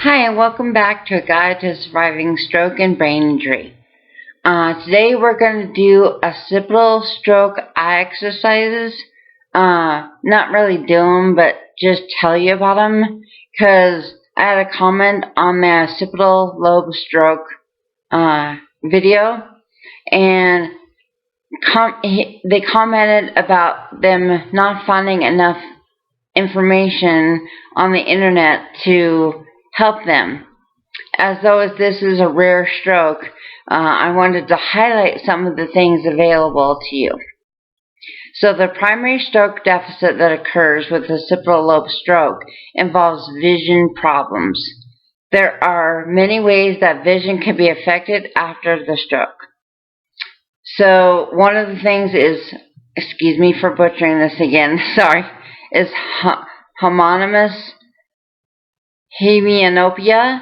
Hi, and welcome back to A Guide to Surviving Stroke and Brain Injury. Today we're going to do occipital stroke eye exercises. Not really do them, but just tell you about them, because I had a comment on my occipital lobe stroke video, and they commented about them not finding enough information on the internet to help them. As though this is a rare stroke, I wanted to highlight some of the things available to you. So the primary stroke deficit that occurs with occipital lobe stroke involves vision problems. There are many ways that vision can be affected after the stroke. So one of the things is, excuse me for butchering this again, sorry, is homonymous hemianopia.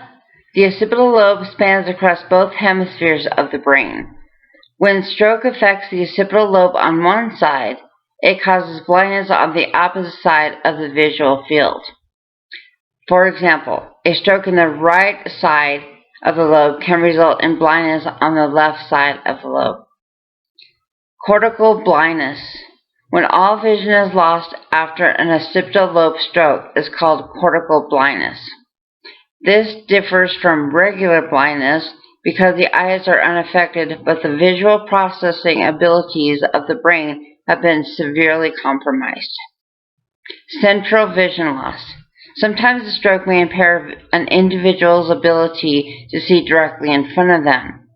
The occipital lobe spans across both hemispheres of the brain. When stroke affects the occipital lobe on one side, it causes blindness on the opposite side of the visual field. For example, a stroke in the right side of the lobe can result in blindness on the left side of the lobe. Cortical blindness. When all vision is lost after an occipital lobe stroke is called cortical blindness. This differs from regular blindness because the eyes are unaffected, but the visual processing abilities of the brain have been severely compromised. Central vision loss. Sometimes a stroke may impair an individual's ability to see directly in front of them.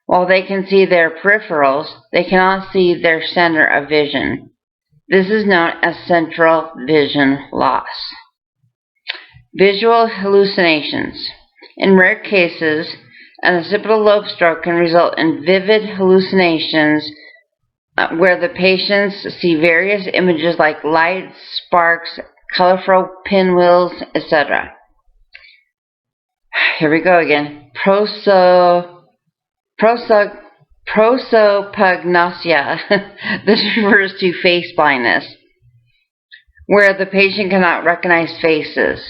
While they can see their peripherals, they cannot see their center of vision. This is known as central vision loss. Visual hallucinations. In rare cases, an occipital lobe stroke can result in vivid hallucinations where the patients see various images like lights, sparks, colorful pinwheels, etc. Here we go again. Prosopagnosia. This refers to face blindness, where the patient cannot recognize faces.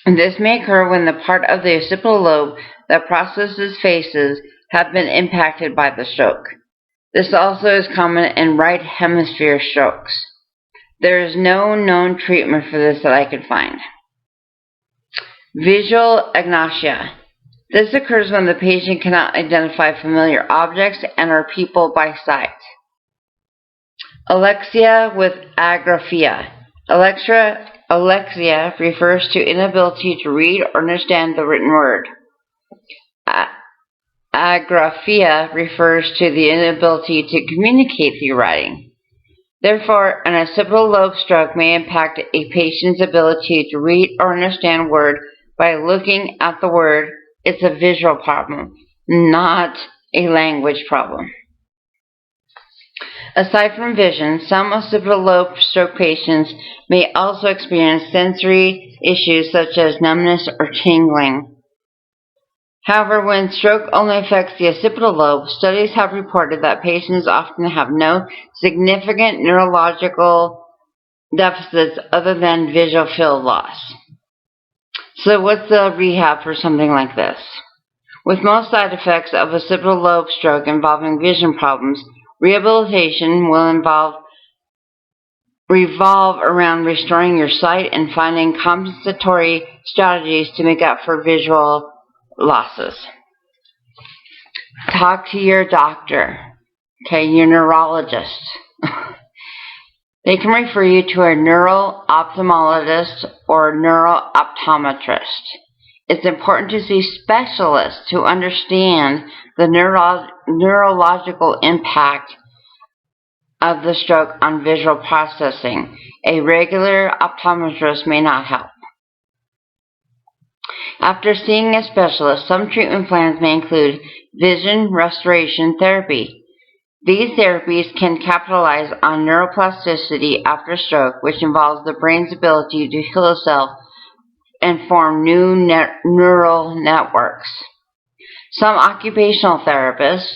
This may occur when the part of the occipital lobe that processes faces have been impacted by the stroke. This also is common in right hemisphere strokes. There is no known treatment for this that I could find. Visual agnosia. This occurs when the patient cannot identify familiar objects and or people by sight. Alexia with agraphia. Alexia refers to inability to read or understand the written word. Agraphia refers to the inability to communicate through writing. Therefore, an occipital lobe stroke may impact a patient's ability to read or understand word by looking at the word. It's a visual problem, not a language problem. Aside from vision, some occipital lobe stroke patients may also experience sensory issues such as numbness or tingling. However, when stroke only affects the occipital lobe, studies have reported that patients often have no significant neurological deficits other than visual field loss. So what's the rehab for something like this? With most side effects of occipital lobe stroke involving vision problems, rehabilitation will revolve around restoring your sight and finding compensatory strategies to make up for visual losses. Talk to your doctor, your neurologist. They can refer you to a neuro-ophthalmologist or neuro-optometrist. It's important to see specialists to understand the neurological impact of the stroke on visual processing. A regular optometrist may not help. After seeing a specialist, some treatment plans may include vision restoration therapy. These therapies can capitalize on neuroplasticity after stroke, which involves the brain's ability to heal itself and form new neural networks. Some occupational therapists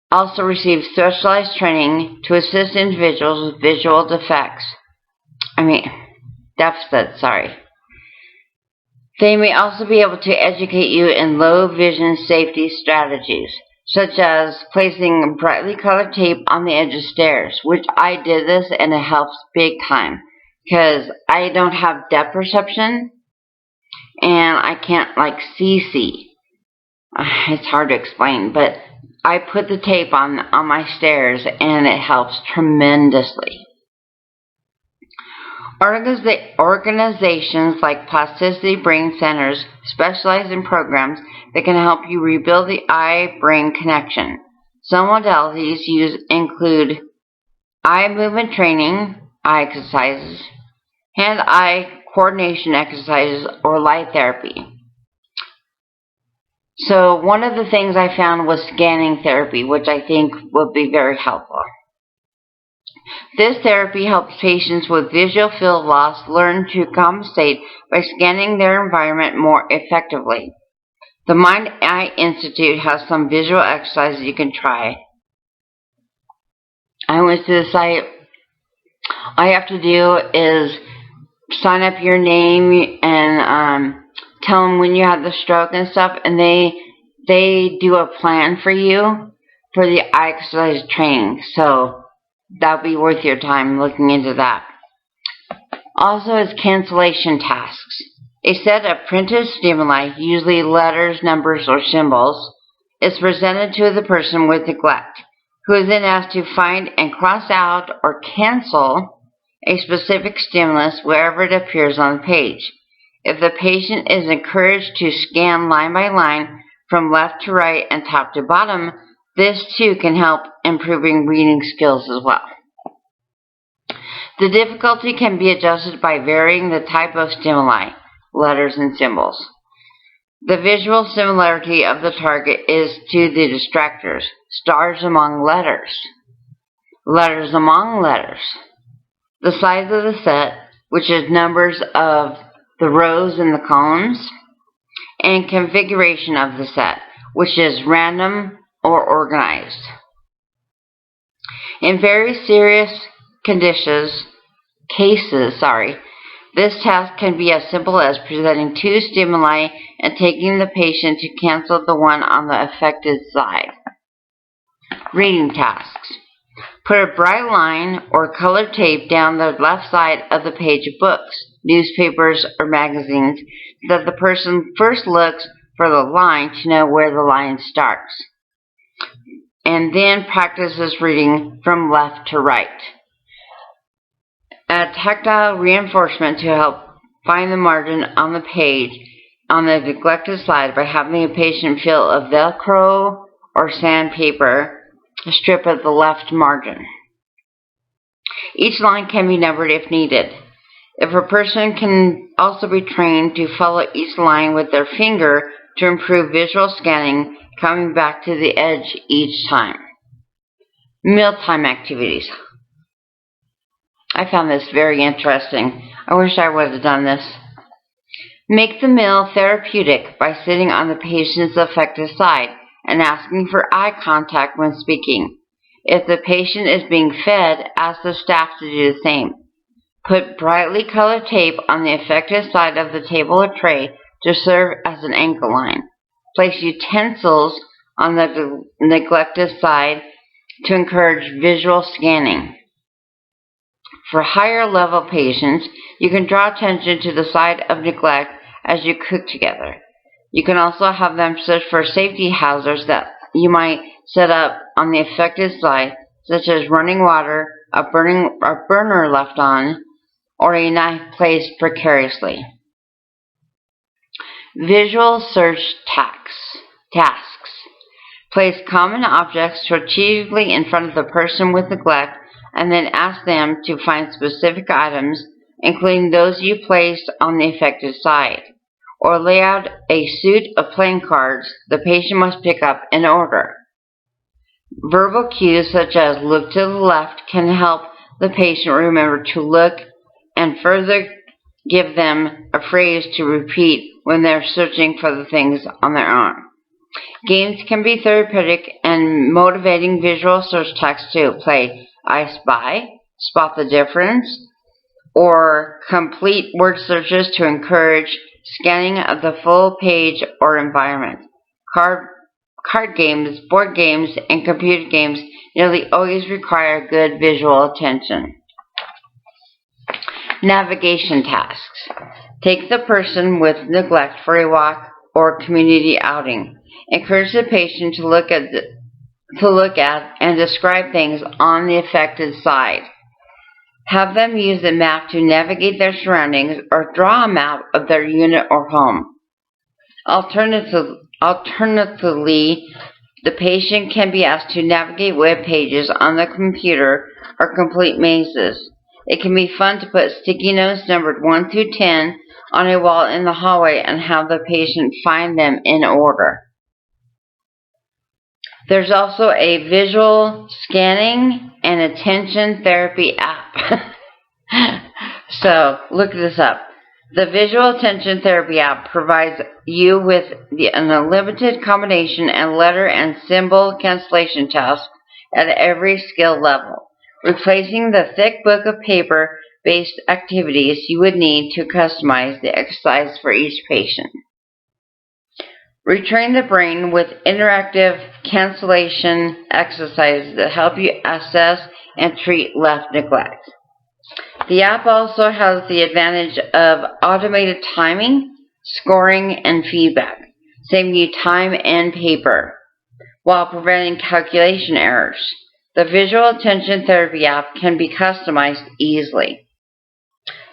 also receive specialized training to assist individuals with visual deficits. They may also be able to educate you in low vision safety strategies, such as placing brightly colored tape on the edge of stairs, which I did this and it helps big time because I don't have depth perception and I can't see. It's hard to explain, but I put the tape on my stairs and it helps tremendously. Organizations like Plasticity Brain Centers specialize in programs that can help you rebuild the eye-brain connection. Some modalities include eye movement training, eye exercises, hand-eye coordination exercises, or light therapy. So one of the things I found was scanning therapy, which I think would be very helpful. This therapy helps patients with visual field loss learn to compensate by scanning their environment more effectively. The Mind Eye Institute has some visual exercises you can try. I went to the site. All you have to do is sign up your name and tell them when you had the stroke and stuff, and they do a plan for you for the eye exercise training. So that'll be worth your time looking into that. Also is cancellation tasks. A set of printed stimuli, usually letters, numbers, or symbols, is presented to the person with neglect, who is then asked to find and cross out or cancel a specific stimulus wherever it appears on the page. If the patient is encouraged to scan line by line from left to right and top to bottom, this too can help improving reading skills as well. The difficulty can be adjusted by varying the type of stimuli, letters, and symbols. The visual similarity of the target is to the distractors, stars among letters, letters among letters. The size of the set, which is numbers of the rows and the columns, and configuration of the set, which is random or organized. In very serious cases, this task can be as simple as presenting two stimuli and taking the patient to cancel the one on the affected side. Reading tasks. Put a bright line or colored tape down the left side of the page of books, newspapers, or magazines so that the person first looks for the line to know where the line starts, and then practices reading from left to right. Add tactile reinforcement to help find the margin on the page on the neglected side by having a patient feel a Velcro or sandpaper strip at the left margin. Each line can be numbered if needed. If a person can also be trained to follow each line with their finger to improve visual scanning, coming back to the edge each time. Mealtime activities. I found this very interesting. I wish I would have done this. Make the meal therapeutic by sitting on the patient's affected side and asking for eye contact when speaking. If the patient is being fed, ask the staff to do the same. Put brightly colored tape on the affected side of the table or tray to serve as an anchor line. Place utensils on the neglected side to encourage visual scanning. For higher level patients, you can draw attention to the side of neglect as you cook together. You can also have them search for safety hazards that you might set up on the affected side, such as running water, a burner left on, or a knife placed precariously. Visual search tasks. Place common objects strategically in front of the person with neglect and then ask them to find specific items, including those you placed on the affected side, or lay out a suit of playing cards the patient must pick up in order. Verbal cues such as look to the left can help the patient remember to look and further give them a phrase to repeat when they're searching for the things on their own. Games can be therapeutic and motivating visual search tasks too. Play I Spy, Spot the Difference, or complete word searches to encourage scanning of the full page or environment. Card games, board games, and computer games nearly always require good visual attention. Navigation tasks. Take the person with neglect for a walk or community outing. Encourage the patient to look at and describe things on the affected side. Have them use a map to navigate their surroundings or draw a map of their unit or home. Alternatively, the patient can be asked to navigate web pages on the computer or complete mazes. It can be fun to put sticky notes numbered 1 through 10 on a wall in the hallway and have the patient find them in order. There's also a visual scanning and attention therapy app. So, look this up. The Visual Attention Therapy app provides you with an unlimited combination and letter and symbol cancellation tasks at every skill level, replacing the thick book of paper-based activities you would need to customize the exercise for each patient. Retrain the brain with interactive cancellation exercises that help you assess and treat left neglect. The app also has the advantage of automated timing, scoring, and feedback, saving you time and paper, while preventing calculation errors. The Visual Attention Therapy app can be customized easily.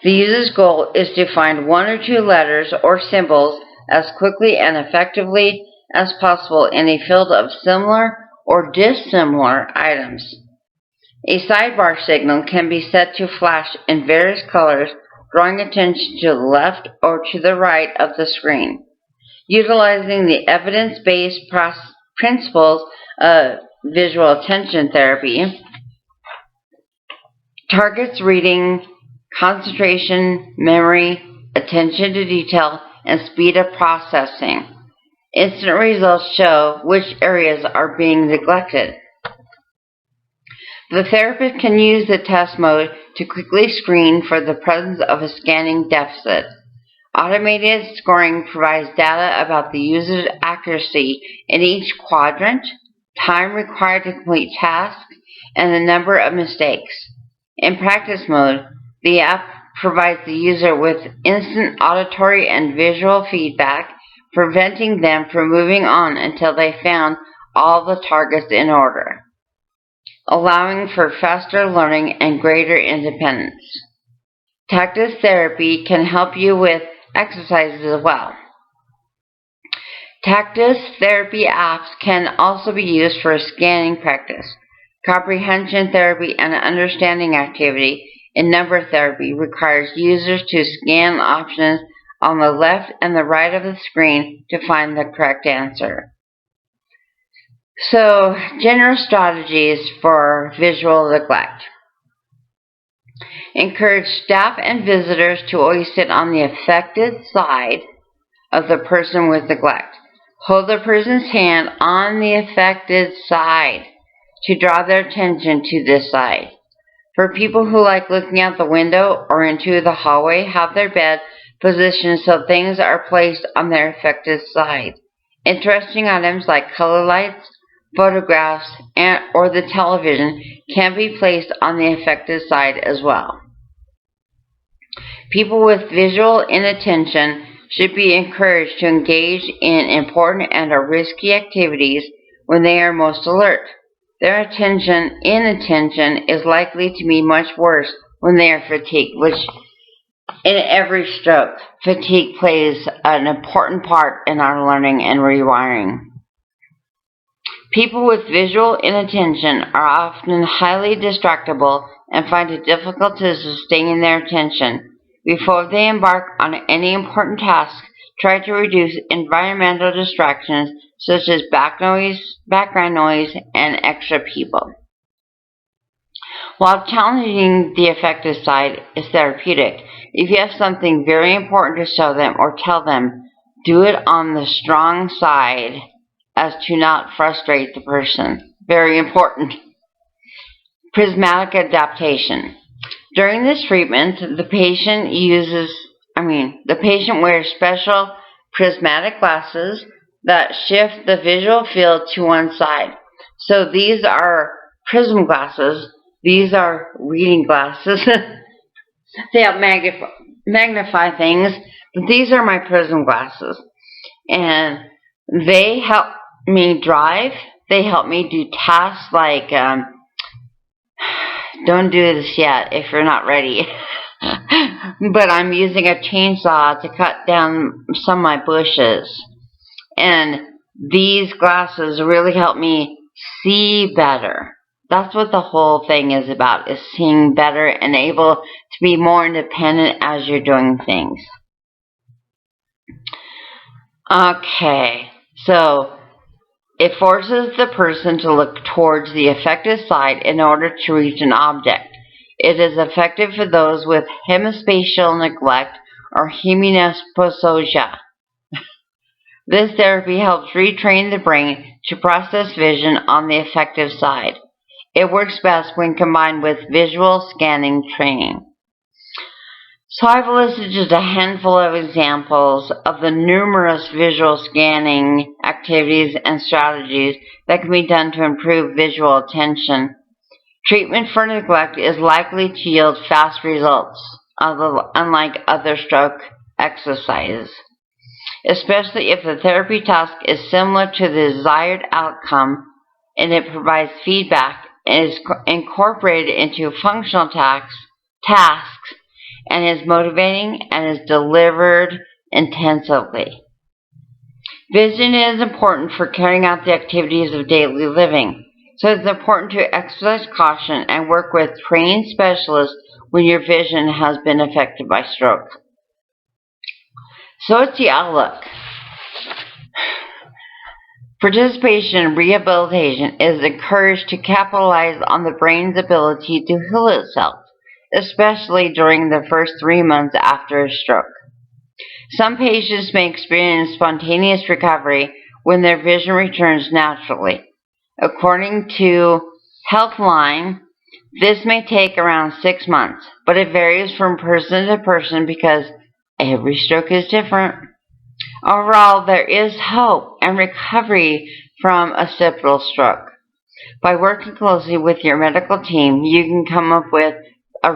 The user's goal is to find 1 or 2 letters or symbols as quickly and effectively as possible in a field of similar or dissimilar items. A sidebar signal can be set to flash in various colors, drawing attention to the left or to the right of the screen. Utilizing the evidence-based principles of visual attention therapy, targets reading, concentration, memory, attention to detail, and speed of processing. Instant results show which areas are being neglected. The therapist can use the test mode to quickly screen for the presence of a scanning deficit. Automated scoring provides data about the user's accuracy in each quadrant, time required to complete tasks, and the number of mistakes. In practice mode, the app provides the user with instant auditory and visual feedback, preventing them from moving on until they found all the targets in order, allowing for faster learning and greater independence. Tactus therapy can help you with exercises as well. Tactus therapy apps can also be used for scanning practice, comprehension therapy, and understanding activity. In number therapy requires users to scan options on the left and the right of the screen to find the correct answer. So, general strategies for visual neglect. Encourage staff and visitors to always sit on the affected side of the person with neglect. Hold the person's hand on the affected side to draw their attention to this side. For people who like looking out the window or into the hallway, have their bed positioned so things are placed on their affected side. Interesting items like color lights, photographs, or the television can be placed on the affected side as well. People with visual inattention should be encouraged to engage in important and or risky activities when they are most alert. Their inattention is likely to be much worse when they are fatigued, which in every stroke, fatigue plays an important part in our learning and rewiring. People with visual inattention are often highly distractible and find it difficult to sustain their attention. Before they embark on any important task, try to reduce environmental distractions such as background noise, and extra people. While challenging the affected side is therapeutic, if you have something very important to show them or tell them, do it on the strong side as to not frustrate the person. Very important. Prismatic adaptation. During this treatment, the patient uses the patient wears special prismatic glasses that shift the visual field to one side. So these are prism glasses. These are reading glasses. They help magnify things, but these are my prism glasses. And they help me drive. They help me do tasks like, don't do this yet if you're not ready. But I'm using a chainsaw to cut down some of my bushes. And these glasses really help me see better. That's what the whole thing is about, is seeing better and able to be more independent as you're doing things. Okay, so it forces the person to look towards the affected side in order to reach an object. It is effective for those with hemispatial neglect or hemianospososia. This therapy helps retrain the brain to process vision on the affected side. It works best when combined with visual scanning training. So I've listed just a handful of examples of the numerous visual scanning activities and strategies that can be done to improve visual attention. Treatment for neglect is likely to yield fast results, unlike other stroke exercises, especially if the therapy task is similar to the desired outcome and it provides feedback and is incorporated into functional tasks and is motivating and is delivered intensively. Vision is important for carrying out the activities of daily living, so it's important to exercise caution and work with trained specialists when your vision has been affected by stroke. So it's the outlook. Participation in rehabilitation is encouraged to capitalize on the brain's ability to heal itself, especially during the first 3 months after a stroke. Some patients may experience spontaneous recovery when their vision returns naturally. According to Healthline, this may take around 6 months, but it varies from person to person because every stroke is different. Overall, there is hope and recovery from occipital stroke. By working closely with your medical team, you can come up with a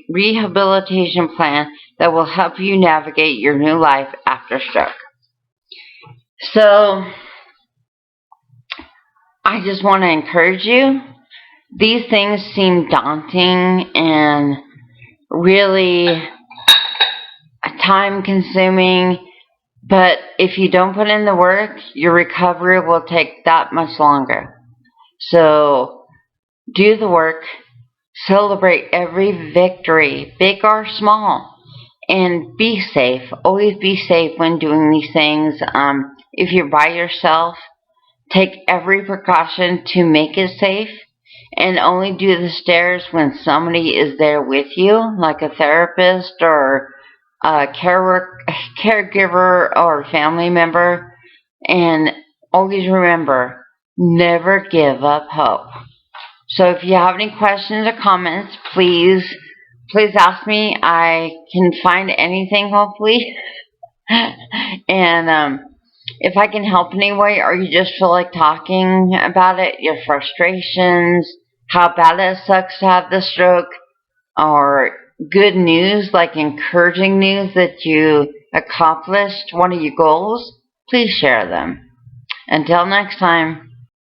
rehabilitation plan that will help you navigate your new life after stroke. So, I just want to encourage you. These things seem daunting and really time-consuming, but if you don't put in the work, your recovery will take that much longer. So, do the work. Celebrate every victory, big or small, and be safe. Always be safe when doing these things. If you're by yourself, take every precaution to make it safe, and only do the stairs when somebody is there with you, like a therapist or a caregiver or family member. And always remember, never give up hope. So if you have any questions or comments, please ask me. I can find anything, hopefully. And if I can help in any way, or you just feel like talking about it, your frustrations, how bad it sucks to have the stroke, or good news, like encouraging news that you accomplished one of your goals, please share them. Until next time.